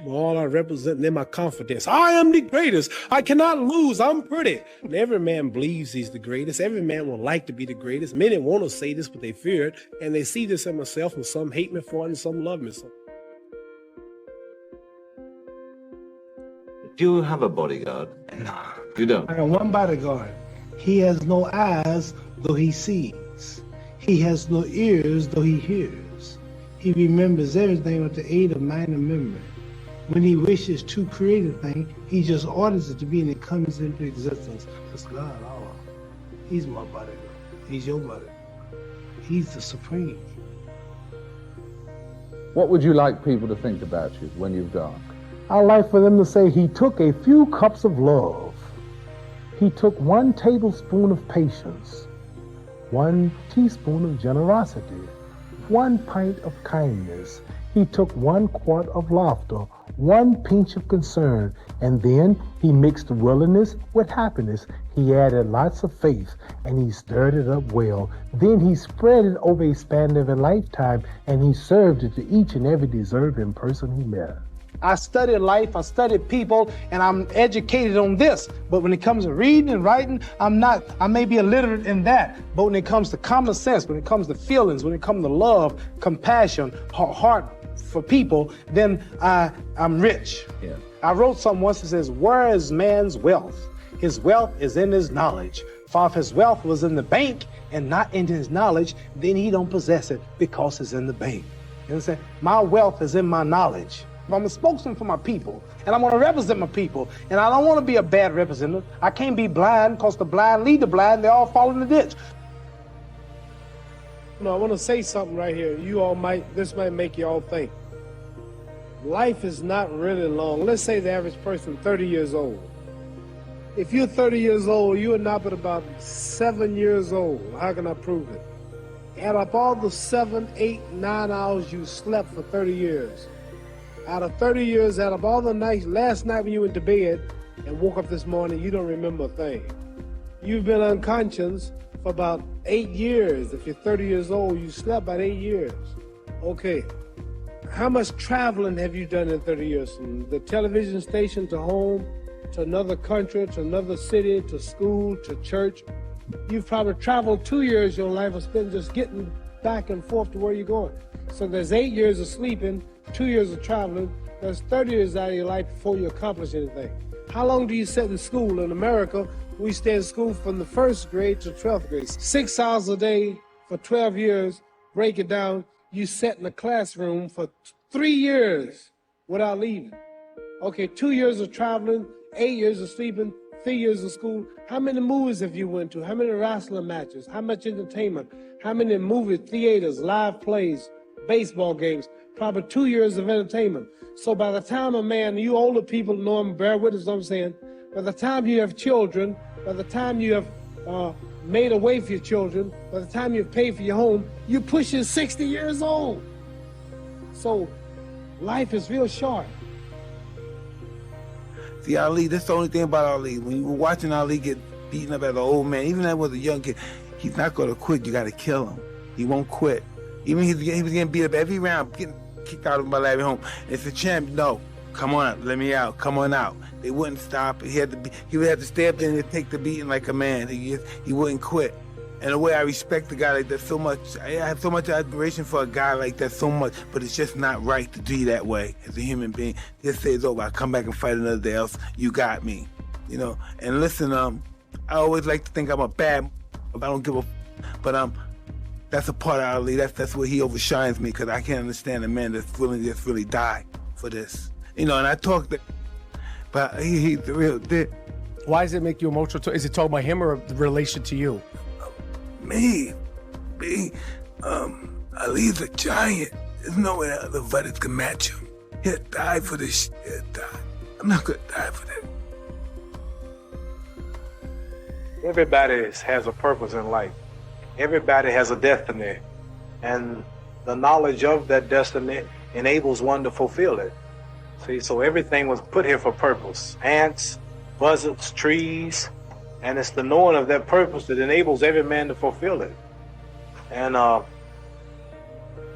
All I represent in my confidence. I am the greatest. I cannot lose. I'm pretty. And every man believes he's the greatest. Every man would like to be the greatest. Many want to say this, but they fear it. And they see this in myself, and some hate me for it, and some love me. Do you have a bodyguard? No. You don't? I got one bodyguard. He has no eyes, though he sees. He has no ears, though he hears. He remembers everything with the aid of mind and memory. When he wishes to create a thing, he just orders it to be, and it comes into existence. That's God. Oh, he's my bodyguard. He's your bodyguard. He's the supreme. What would you like people to think about you when you've gone? I'd like for them to say he took a few cups of love. He took 1 tablespoon of patience, 1 teaspoon of generosity, 1 pint of kindness. He took 1 quart of laughter, 1 pinch of concern, and then he mixed willingness with happiness. He added lots of faith, and he stirred it up well. Then he spread it over a span of a lifetime, and he served it to each and every deserving person he met. I studied life, I studied people, and I'm educated on this. But when it comes to reading and writing, I'm not. I may be illiterate in that. But when it comes to common sense, when it comes to feelings, when it comes to love, compassion, heart for people, then I'm rich. Yeah. I wrote something once that says, where is man's wealth? His wealth is in his knowledge. For if his wealth was in the bank and not in his knowledge, then he don't possess it because it's in the bank. You understand? My wealth is in my knowledge. I'm a spokesman for my people, and I want to represent my people, and I don't want to be a bad representative. I can't be blind, because the blind lead the blind, they all fall in the ditch. No, I want to say something right here. This might make you all think. Life is not really long. Let's say the average person 30 years old. If you're 30 years old, you are not but about 7 years old. How can I prove it? Add up all the 7, 8, 9 hours you slept for 30 years. Out of 30 years, out of all the nights, last night when you went to bed and woke up this morning, you don't remember a thing. You've been unconscious for about 8 years. If you're 30 years old, you slept about 8 years. Okay, how much traveling have you done in 30 years? From the television station to home, to another country, to another city, to school, to church. You've probably traveled 2 years your life or spent just getting back and forth to where you're going. So there's 8 years of sleeping, 2 years of traveling. That's 30 years out of your life before you accomplish anything. How long do you sit in school? In America, we stay in school from the 1st grade to 12th grade. 6 hours a day for 12 years. Break it down. You sat in the classroom for 3 years without leaving. Okay, 2 years of traveling, 8 years of sleeping, 3 years of school. How many movies have you went to? How many wrestling matches? How much entertainment? How many movie theaters, live plays, baseball games? Probably 2 years of entertainment. So by the time a man, you older people know him, bear with us what I'm saying, by the time you have children, by the time you have made a way for your children, by the time you've paid for your home, you're pushing 60 years old. So life is real short. See, Ali, that's the only thing about Ali. When you were watching Ali get beaten up as an old man, even as was a young kid, he's not going to quit. You got to kill him. He won't quit. Even he was getting beat up every round, getting kicked out of my lab at home. It's the champ. No, come on, let me out. Come on out. They wouldn't stop. He would have to stay up there and take the beating like a man. He wouldn't quit. And the way I respect a guy like that so much, I have so much admiration for a guy like that so much, but it's just not right to do that way as a human being. Just say it's over. I come back and fight another day else. You got me, you know. And listen, I always like to think I'm a bad. I don't give a, but that's a part of Ali. That's where he overshines me, because I can't understand a man that's willing to just really die for this, you know. And I talk that, but he's the real deal. Why does it make you emotional? Is it talking about him or the relation to you? Me, Ali's a giant. There's no way other fighters can match him. He'll die for this shit. He'll die. I'm not gonna die for that. Everybody has a purpose in life. Everybody has a destiny. And the knowledge of that destiny enables one to fulfill it. See, so everything was put here for purpose. Ants, buzzards, trees, and it's the knowing of that purpose that enables every man to fulfill it. And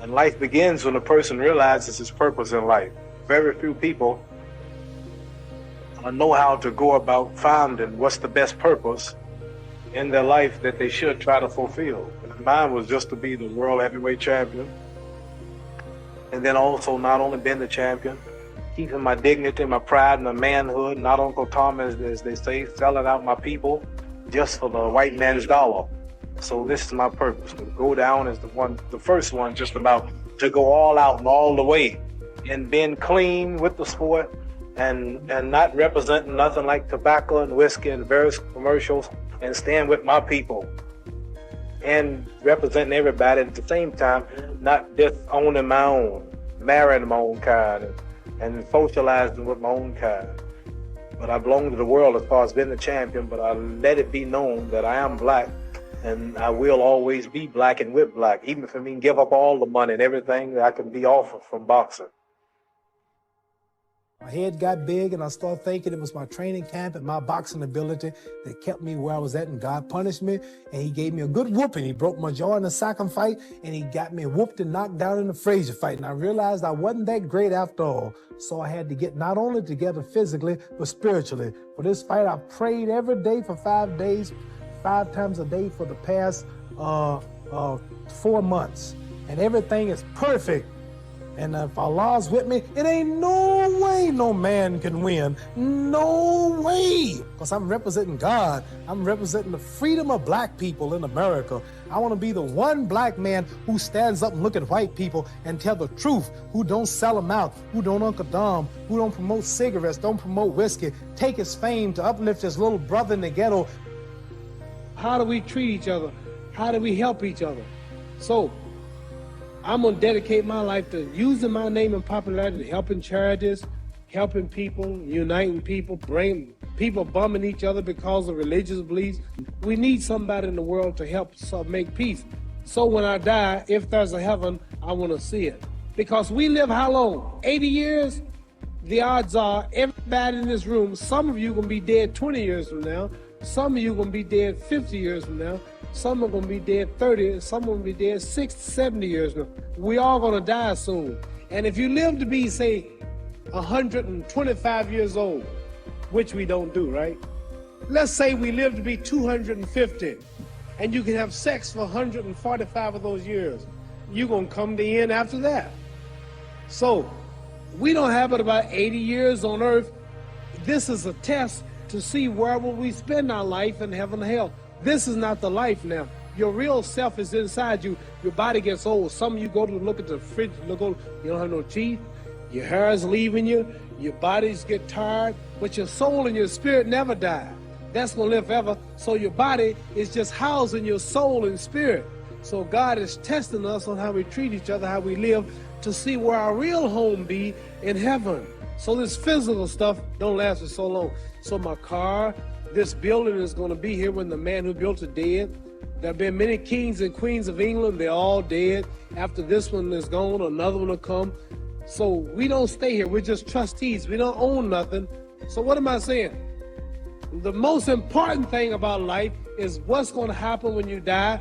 life begins when a person realizes his purpose in life. very few people know how to go about finding what's the best purpose in their life that they should try to fulfill. And mine was just to be the world heavyweight champion. And then also not only being the champion, keeping my dignity, my pride, and my manhood, not Uncle Tom, as they say, selling out my people just for the white man's dollar. So this is my purpose, to go down as the first one, just about to go all out and all the way and being clean with the sport and not representing nothing like tobacco and whiskey and various commercials, and stand with my people and representing everybody at the same time, not just owning my own, marrying my own kind and socializing with my own kind. But I belong to the world as far as being the champion, but I let it be known that I am black, and I will always be black and with black, even if I mean give up all the money and everything that I can be offered from boxing. My head got big, and I started thinking it was my training camp and my boxing ability that kept me where I was at, and God punished me, and he gave me a good whooping. He broke my jaw in the second fight, and he got me whooped and knocked down in the Frazier fight, and I realized I wasn't that great after all. So I had to get not only together physically, but spiritually. For this fight, I prayed every day for 5 days, 5 times a day for the past 4 months, and everything is perfect. And if Allah's with me, it ain't no way no man can win. No way. Because I'm representing God. I'm representing the freedom of black people in America. I want to be the one black man who stands up and look at white people and tell the truth, who don't sell them out, who don't Uncle Dom, who don't promote cigarettes, don't promote whiskey, take his fame to uplift his little brother in the ghetto. How do we treat each other? How do we help each other? So, I'm going to dedicate my life to using my name and popularity, helping charities, helping people, uniting people, bringing people bumming each other because of religious beliefs. We need somebody in the world to help make peace. So when I die, if there's a heaven, I want to see it. Because we live how long? 80 years? The odds are everybody in this room, some of you are going to be dead 20 years from now. Some of you are going to be dead 50 years from now. Some are going to be dead 30, some are going to be dead 60, 70 years from now. We all going to die soon. And if you live to be, say, 125 years old, which we don't do, right? Let's say we live to be 250, and you can have sex for 145 of those years. You're going to come to the end after that. So, we don't have but about 80 years on earth. This is a test to see where will we spend our life in heaven and hell. This is not the life now. Your real self is inside you. Your body gets old. Some of you go to look at the fridge, you don't have no teeth. Your hair is leaving you. Your bodies get tired. But your soul and your spirit never die. That's going to live forever. So your body is just housing your soul and spirit. So God is testing us on how we treat each other, how we live, to see where our real home be in heaven. So this physical stuff don't last for so long. So my car, this building is going to be here when the man who built it dead. There have been many kings and queens of England. They're all dead. After this one is gone, another one will come. So we don't stay here. We're just trustees. We don't own nothing. So what am I saying? The most important thing about life is what's going to happen when you die.